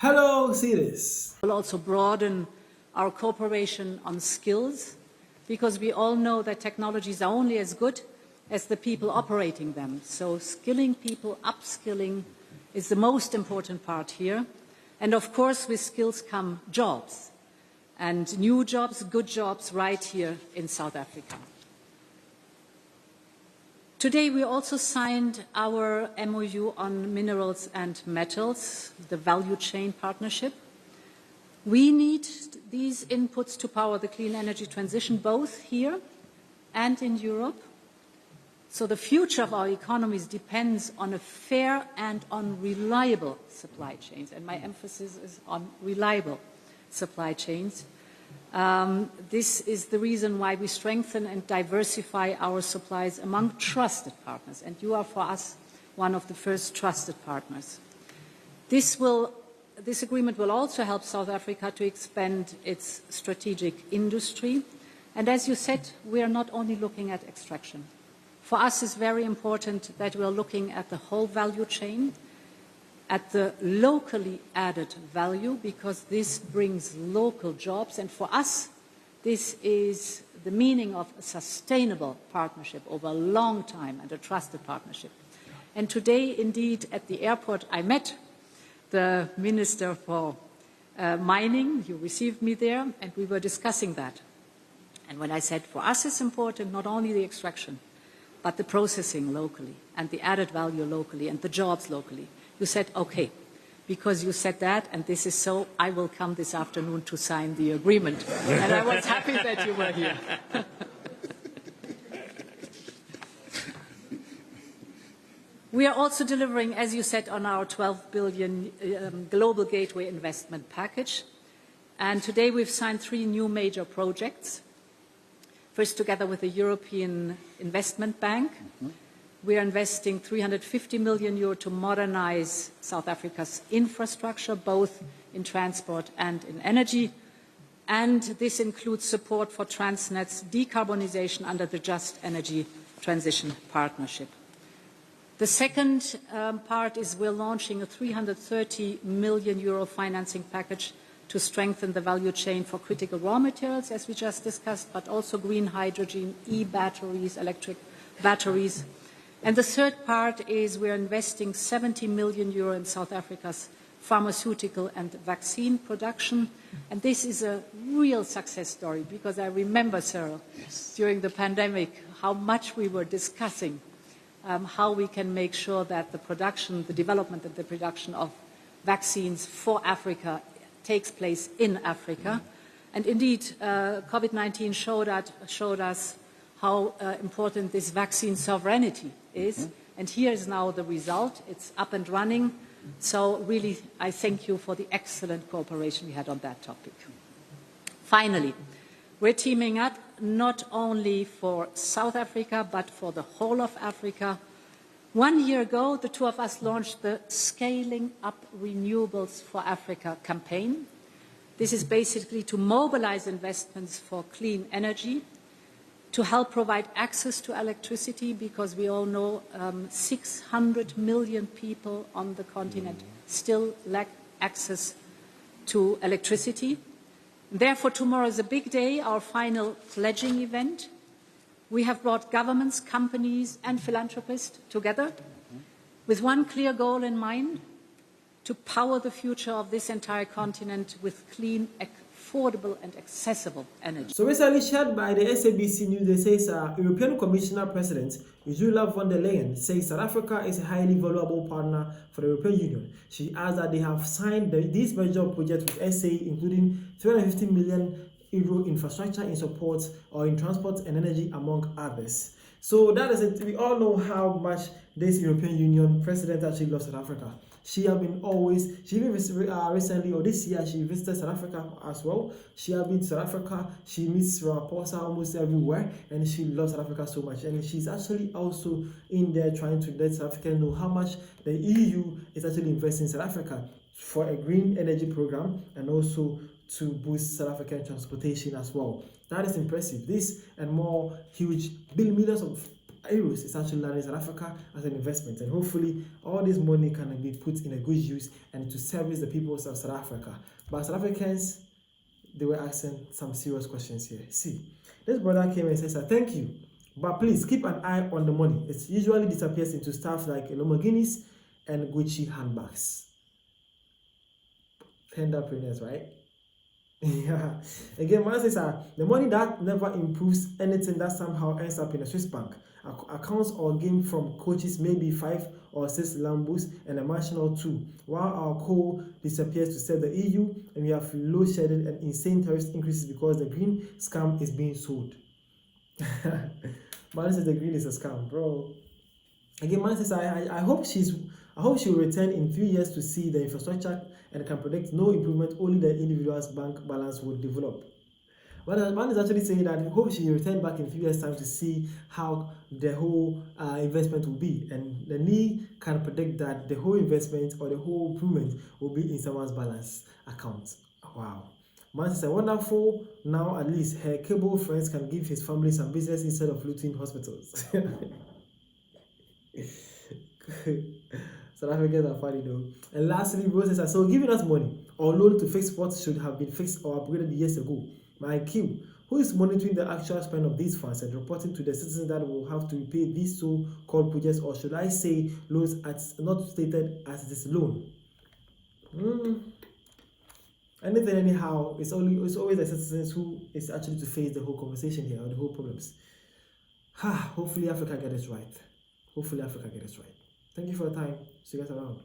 Hello, cities. We'll also broaden our cooperation on skills, because we all know that technologies are only as good as the people operating them. So skilling people, upskilling is the most important part here. And of course, with skills come jobs, and new jobs, good jobs, right here in South Africa. Today, we also signed our MOU on minerals and metals, the value chain partnership. We need these inputs to power the clean energy transition, both here and in Europe. So the future of our economies depends on a fair and on reliable supply chains, and my emphasis is on reliable supply chains. This is the reason why we strengthen and diversify our supplies among trusted partners, and you are for us one of the first trusted partners. This agreement will also help South Africa to expand its strategic industry. And as you said, we are not only looking at extraction. For us, it's very important that we are looking at the whole value chain, at the locally added value, because this brings local jobs. And for us, this is the meaning of a sustainable partnership over a long time and a trusted partnership. And today, indeed, at the airport, I met the Minister for Mining. You received me there, and we were discussing that. And when I said, for us it's important not only the extraction, but the processing locally, and the added value locally, and the jobs locally, you said, okay, because you said that, and this is so, I will come this afternoon to sign the agreement. And I was happy that you were here. We are also delivering, as you said, on our 12 billion Global Gateway Investment Package. And today we've signed 3 new major projects. First, together with the European Investment Bank, we are investing 350 million euro to modernize South Africa's infrastructure, both in transport and in energy. And this includes support for Transnet's decarbonization under the Just Energy Transition Partnership. The second part is we're launching a 330 million euro financing package to strengthen the value chain for critical raw materials, as we just discussed, but also green hydrogen, e-batteries, electric batteries. And the third part is we're investing 70 million euro in South Africa's pharmaceutical and vaccine production. And this is a real success story, because I remember, Cyril, during the pandemic, how much we were discussing how we can make sure that the production, the development and the production of vaccines for Africa takes place in Africa. And indeed, COVID-19 showed us how important this vaccine sovereignty is. And here is now the result. It's up and running. So really, I thank you for the excellent cooperation we had on that topic. Finally, we're teaming up not only for South Africa, but for the whole of Africa. 1 year ago, the two of us launched the Scaling Up Renewables for Africa campaign. This is basically to mobilize investments for clean energy, to help provide access to electricity, because we all know 600 million people on the continent still lack access to electricity. Therefore, tomorrow is a big day, our final pledging event. We have brought governments, companies, and philanthropists together with one clear goal in mind: to power the future of this entire continent with clean, affordable, and accessible energy. So recently shared by the SABC News, they say European Commissioner President Ursula von der Leyen says South Africa is a highly valuable partner for the European Union. She adds that they have signed these major projects with SA, including 350 million euro infrastructure in support or in transport and energy, among others. So that is it. We all know how much this European Union president actually loves South Africa. She has been always, she even recently, or this year, she visited South Africa as well. She has been to South Africa. She meets Ramaphosa almost everywhere, and she loves South Africa so much. And she's actually also in there trying to let South Africa know how much the EU is actually investing in South Africa for a green energy program, and also to boost South African transportation as well. That is impressive. This and more huge millions of euros is actually landing in South Africa as an investment, and hopefully all this money can be put in a good use and to service the people of South Africa. But South Africans, they were asking some serious questions here. See, this brother came and says, thank you, but please keep an eye on the money. It usually disappears into stuff like Lamborghinis and Gucci handbags. Tenderpreneurs, right? Yeah. Again, man says the money that never improves anything that somehow ends up in a Swiss bank. Accounts or gain from coaches maybe 5 or 6 Lambos and a mansion or 2, while our coal disappears to save the EU, and we have low shedding and insane tariff increases because the green scam is being sold. Man says the green is a scam, bro. Again, man says I hope she will return in 3 years to see the infrastructure and can predict no improvement, only the individual's bank balance would develop. But the man is actually saying that he hopes she will return back in 3 years' time to see how the whole investment will be. And the knee can predict that the whole investment or the whole improvement will be in someone's balance account. Wow. Man says, wonderful. Now at least her cable friends can give his family some business instead of looting hospitals. South Africans are funny though. And lastly, Rose says, so giving us money or loan to fix what should have been fixed or upgraded years ago. My Q, who is monitoring the actual spend of these funds and reporting to the citizens that will have to repay these so-called projects, or should I say loans as not stated as this loan? Anything anyhow, it's always the citizens who is actually to face the whole conversation here, or the whole problems. Hopefully Africa get this right. Hopefully Africa get this right. Thank you for your time. See you guys around.